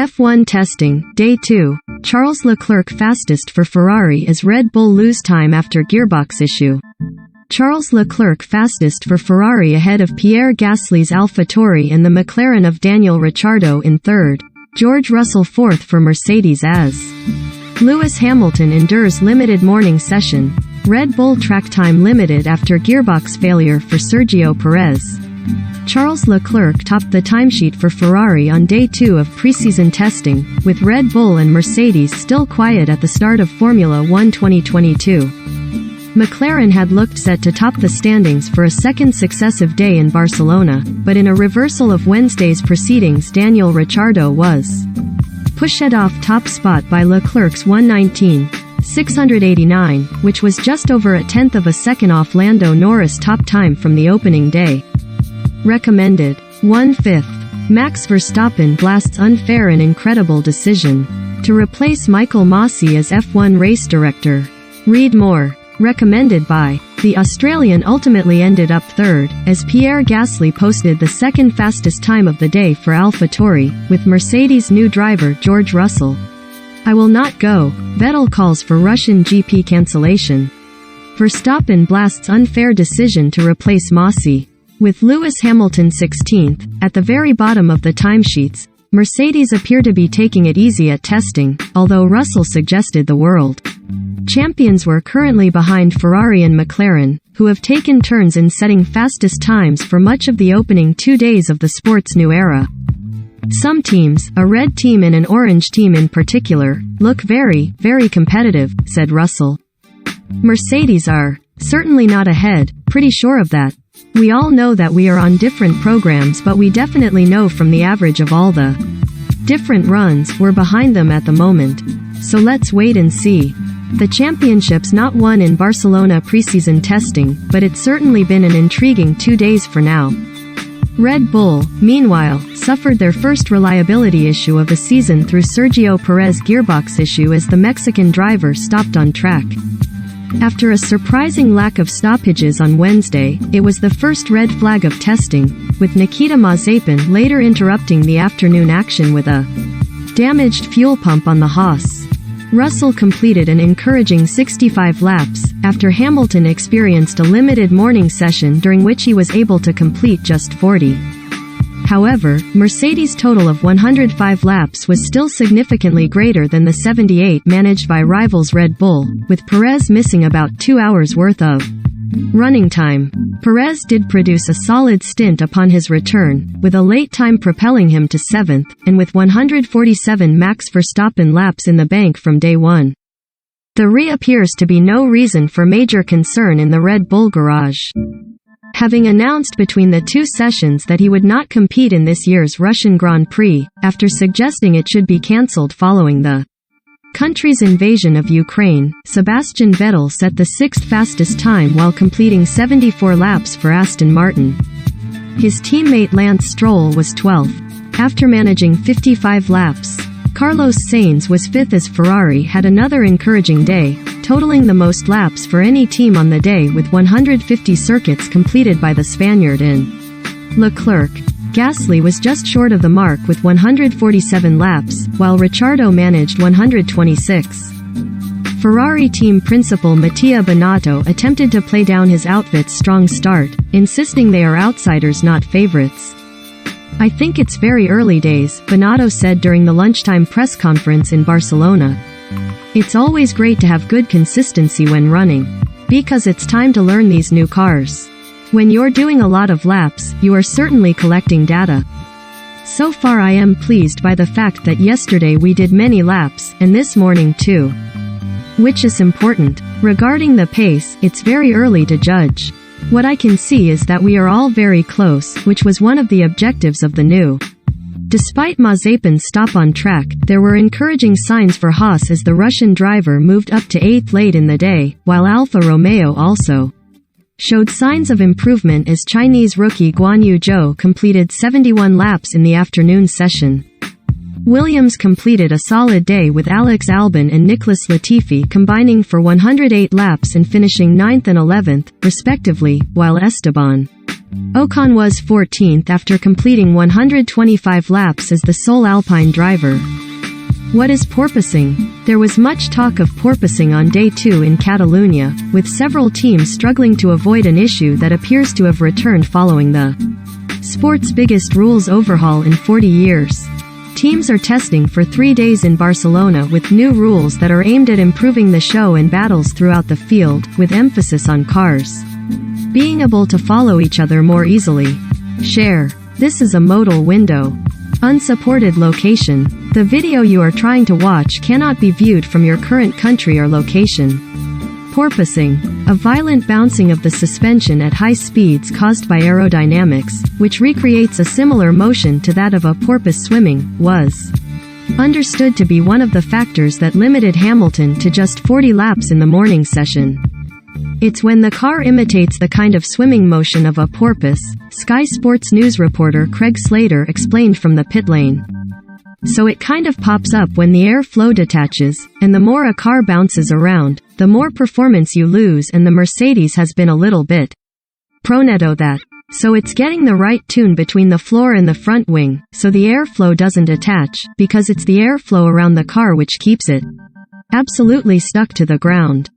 F1 testing, Day 2. Charles Leclerc fastest for Ferrari as Red Bull lose time after gearbox issue. Charles Leclerc fastest for Ferrari ahead of Pierre Gasly's AlphaTauri and the McLaren of Daniel Ricciardo in third. George Russell fourth for Mercedes as Lewis Hamilton endures limited morning session. Red Bull track time limited after gearbox failure for Sergio Perez. Charles Leclerc topped the timesheet for Ferrari on Day 2 of preseason testing, with Red Bull and Mercedes still quiet at the start of Formula 1 2022. McLaren had looked set to top the standings for a second successive day in Barcelona, but in a reversal of Wednesday's proceedings, Daniel Ricciardo was pushed off top spot by Leclerc's 1:19.689, which was just over a tenth of a second off Lando Norris' top time from the opening day. Recommended 1/5. Max Verstappen blasts unfair and incredible decision to replace Michael Masi as F1 race director. Read more. Recommended by. The Australian ultimately ended up third, as Pierre Gasly posted the second fastest time of the day for AlphaTauri, with Mercedes' new driver George Russell. I will not go. Vettel calls for Russian GP cancellation. Verstappen blasts unfair decision to replace Masi. With Lewis Hamilton 16th, at the very bottom of the timesheets, Mercedes appear to be taking it easy at testing, although Russell suggested the world champions were currently behind Ferrari and McLaren, who have taken turns in setting fastest times for much of the opening 2 days of the sport's new era. Some teams, a red team and an orange team in particular, look very, very competitive, said Russell. Mercedes are certainly not ahead, pretty sure of that. We all know that we are on different programs, but we definitely know from the average of all the different runs, we're behind them at the moment. So let's wait and see. The championship's not won in Barcelona preseason testing, but it's certainly been an intriguing 2 days for now. Red Bull, meanwhile, suffered their first reliability issue of the season through Sergio Perez gearbox issue as the Mexican driver stopped on track. After a surprising lack of stoppages on Wednesday, it was the first red flag of testing, with Nikita Mazepin later interrupting the afternoon action with a damaged fuel pump on the Haas. Russell completed an encouraging 65 laps, after Hamilton experienced a limited morning session during which he was able to complete just 40. However, Mercedes' total of 105 laps was still significantly greater than the 78 managed by rivals Red Bull, with Perez missing about 2 hours worth of running time. Perez did produce a solid stint upon his return, with a late time propelling him to 7th, and with 147 Max Verstappen laps in the bank from day 1. There appears to be no reason for major concern in the Red Bull garage. Having announced between the 2 sessions that he would not compete in this year's Russian Grand Prix, after suggesting it should be cancelled following the country's invasion of Ukraine, Sebastian Vettel set the 6th fastest time while completing 74 laps for Aston Martin. His teammate Lance Stroll was 12th, after managing 55 laps. Carlos Sainz was 5th as Ferrari had another encouraging day, totaling the most laps for any team on the day with 150 circuits completed by the Spaniard in Leclerc. Gasly was just short of the mark with 147 laps, while Ricciardo managed 126. Ferrari team principal Mattia Binotto attempted to play down his outfit's strong start, insisting they are outsiders not favorites. I think it's very early days, Binotto said during the lunchtime press conference in Barcelona. It's always great to have good consistency when running, because it's time to learn these new cars. When you're doing a lot of laps, you are certainly collecting data. So far I am pleased by the fact that yesterday we did many laps, and this morning too. Which is important. Regarding the pace, it's very early to judge. What I can see is that we are all very close, which was one of the objectives of the new. Despite Mazepin's stop on track, there were encouraging signs for Haas as the Russian driver moved up to 8th late in the day, while Alfa Romeo also showed signs of improvement as Chinese rookie Guan Yu Zhou completed 71 laps in the afternoon session. Williams completed a solid day with Alex Albon and Nicholas Latifi combining for 108 laps and finishing 9th and 11th, respectively, while Esteban Ocon was 14th after completing 125 laps as the sole Alpine driver. What is porpoising? There was much talk of porpoising on day 2 in Catalonia, with several teams struggling to avoid an issue that appears to have returned following the sport's biggest rules overhaul in 40 years. Teams are testing for 3 days in Barcelona with new rules that are aimed at improving the show and battles throughout the field, with emphasis on cars being able to follow each other more easily. Share. This is a modal window. Unsupported location. The video you are trying to watch cannot be viewed from your current country or location. Porpoising. A violent bouncing of the suspension at high speeds caused by aerodynamics, which recreates a similar motion to that of a porpoise swimming, was understood to be one of the factors that limited Hamilton to just 40 laps in the morning session. It's when the car imitates the kind of swimming motion of a porpoise, Sky Sports News reporter Craig Slater explained from the pit lane. So it kind of pops up when the air flow detaches, and the more a car bounces around, the more performance you lose, and the Mercedes has been a little bit pro-netto that. So it's getting the right tune between the floor and the front wing, so the airflow doesn't attach, because it's the airflow around the car which keeps it absolutely stuck to the ground.